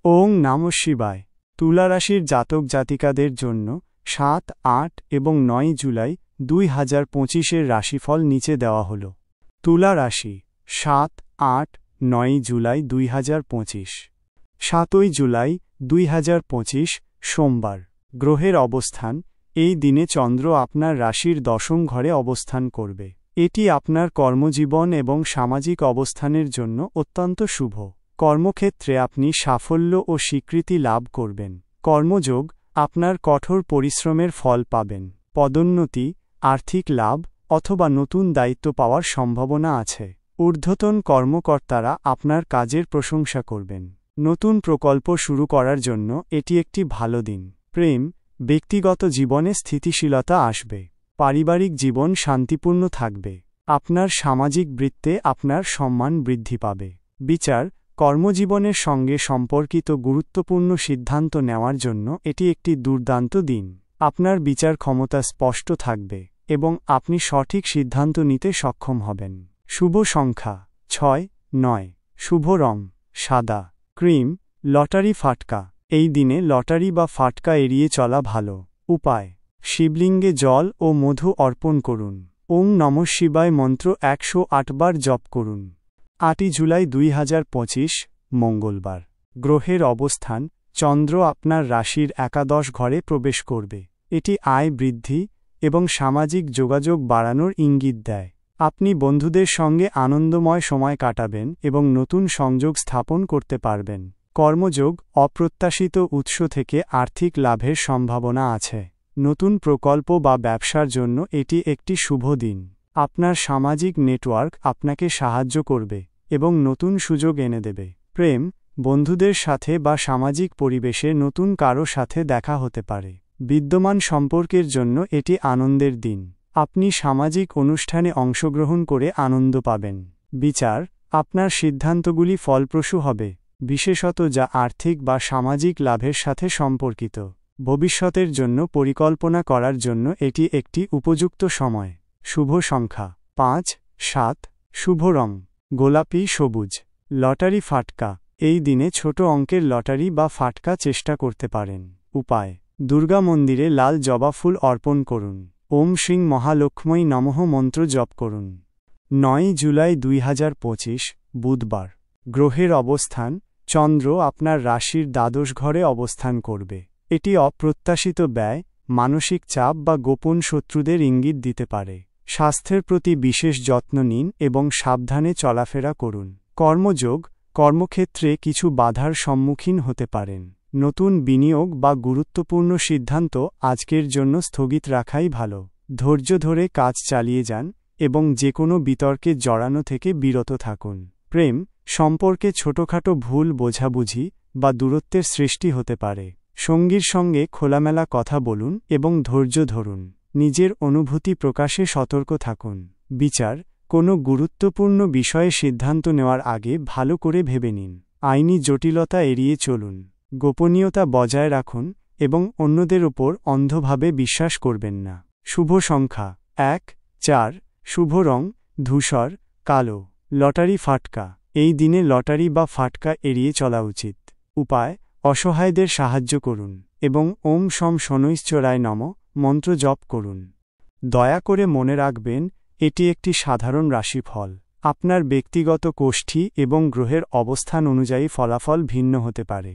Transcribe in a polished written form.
ওং নমঃ শিবায়। তুলা রাশির জাতক জাতিকাদের জন্য ৭, ৮ এবং ৯ জুলাই ২০২৫-এর রাশিফল নিচে দেওয়া হল। তুলা রাশি ৭, ৮, ৯ জুলাই ২০২৫। ৭ই জুলাই ২০২৫ সোমবার। গ্রহের অবস্থান। এই দিনে চন্দ্র আপনার রাশির দশম ঘরে অবস্থান করবে। এটি আপনার কর্মজীবন এবং সামাজিক অবস্থানের জন্য অত্যন্ত শুভ। কর্মক্ষেত্রে আপনি সাফল্য ও স্বীকৃতি লাভ করবেন। কর্মযোগ। আপনার কঠোর পরিশ্রমের ফল পাবেন। পদোন্নতি, আর্থিক লাভ অথবা নতুন দায়িত্ব পাওয়ার সম্ভাবনা আছে। ঊর্ধ্বতন কর্মকর্তারা আপনার কাজের প্রশংসা করবেন। নতুন প্রকল্প শুরু করার জন্য এটি একটি ভালো দিন। প্রেম। ব্যক্তিগত জীবনে স্থিতিশীলতা আসবে। পারিবারিক জীবন শান্তিপূর্ণ থাকবে। আপনার সামাজিক বৃত্তে আপনার সম্মান বৃদ্ধি পাবে। বিচার। কর্মজীবনের সঙ্গে সম্পর্কিত গুরুত্বপূর্ণ সিদ্ধান্ত নেওয়ার জন্য এটি একটি দুর্দান্ত দিন। আপনার বিচার ক্ষমতা স্পষ্ট থাকবে এবং আপনি সঠিক সিদ্ধান্ত নিতে সক্ষম হবেন। শুভ সংখ্যা ৬, ৯। শুভ রং সাদা, ক্রিম, লটারি ফাটকা। এই দিনে লটারি বা ফাটকা এড়িয়ে চলা ভালো। উপায়। শিবলিঙ্গে জল ও মধু অর্পণ করুন। ওং নমঃ শিবায় মন্ত্র ১০৮ বার জপ করুন। ৮ই জুলাই ২০২৫ মঙ্গলবার। গ্রহের অবস্থান। চন্দ্র আপনার রাশির একাদশ ঘরে প্রবেশ করবে। এটি আয় বৃদ্ধি এবং সামাজিক যোগাযোগ বাড়ানোর ইঙ্গিত দেয়। আপনি বন্ধুদের সঙ্গে আনন্দময় সময় কাটাবেন এবং নতুন সংযোগ স্থাপন করতে পারবেন। কর্মযোগ। অপ্রত্যাশিত উৎস থেকে আর্থিক লাভের সম্ভাবনা আছে। নতুন প্রকল্প বা ব্যবসার জন্য এটি একটি শুভ দিন। আপনার সামাজিক নেটওয়ার্ক আপনাকে সাহায্য করবে এবং নতুন সুযোগ এনে দেবে। প্রেম। বন্ধুদের সাথে বা সামাজিক পরিবেশে নতুন কারো সাথে দেখা হতে পারে। বিদ্যমান সম্পর্কের জন্য এটি আনন্দের দিন। আপনি সামাজিক অনুষ্ঠানে অংশগ্রহণ করে আনন্দ পাবেন। বিচার। আপনার সিদ্ধান্তগুলি ফলপ্রসূ হবে, বিশেষত যা আর্থিক বা সামাজিক লাভের সাথে সম্পর্কিত। ভবিষ্যতের জন্য পরিকল্পনা করার জন্য এটি একটি উপযুক্ত সময়। শুভ সংখ্যা ৫, ৭। শুভ রং গোলাপি সবুজ। লটারি ফাটকা। এই দিনে ছোট অঙ্কের লটারি বা ফাটকা চেষ্টা করতে পারেন। উপায়। দুর্গা মন্দিরে লাল জবা ফুল অর্পণ করুন। ওম শ্রীং মহালক্ষ্মী নমঃ মন্ত্র জপ করুন। ৯ই জুলাই ২০২৫ বুধবার। গ্রহের অবস্থান। চন্দ্র আপনার রাশির দ্বাদশ ঘরে অবস্থান করবে। এটি অপ্রত্যাশিত ব্যয়, মানসিক চাপ বা গোপন শত্রুদের ইঙ্গিত দিতে পারে। স্বাস্থ্যের প্রতি বিশেষ যত্ন নিন এবং সাবধানে চলাফেরা করুন। কর্মযোগ। কর্মক্ষেত্রে কিছু বাধার সম্মুখীন হতে পারেন। নতুন বিনিয়োগ বা গুরুত্বপূর্ণ সিদ্ধান্ত আজকের জন্য স্থগিত রাখাই ভালো। ধৈর্য ধরে কাজ চালিয়ে যান এবং যেকোনো বিতর্কে জড়ানো থেকে বিরত থাকুন। প্রেম। সম্পর্কে ছোটখাটো ভুল বোঝাবুঝি বা দূরত্বের সৃষ্টি হতে পারে। সঙ্গীর সঙ্গে খোলামেলা কথা বলুন এবং ধৈর্য ধরুন। নিজের অনুভূতি প্রকাশে সতর্ক থাকুন। বিচার। কোনো গুরুত্বপূর্ণ বিষয়ে সিদ্ধান্ত নেওয়ার আগে ভালো করে ভেবে নিন। আইনি জটিলতা এড়িয়ে চলুন। গোপনীয়তা বজায় রাখুন এবং অন্যদের ওপর অন্ধভাবে বিশ্বাস করবেন না। শুভ সংখ্যা ১, ৪। শুভ রং ধূসর, কালো। লটারি ফাটকা। এই দিনে লটারি বা ফাটকা এড়িয়ে চলা উচিত। উপায়। অসহায়দের সাহায্য করুন এবং ওম শম শনৈশ্চরায় নমঃ মন্ত্র জপ করুন। দয়া করে মনে রাখবেন, এটি একটি সাধারণ রাশিফল। আপনার ব্যক্তিগত কোষ্ঠী এবং গ্রহের অবস্থান অনুযায়ী ফলাফল ভিন্ন হতে পারে।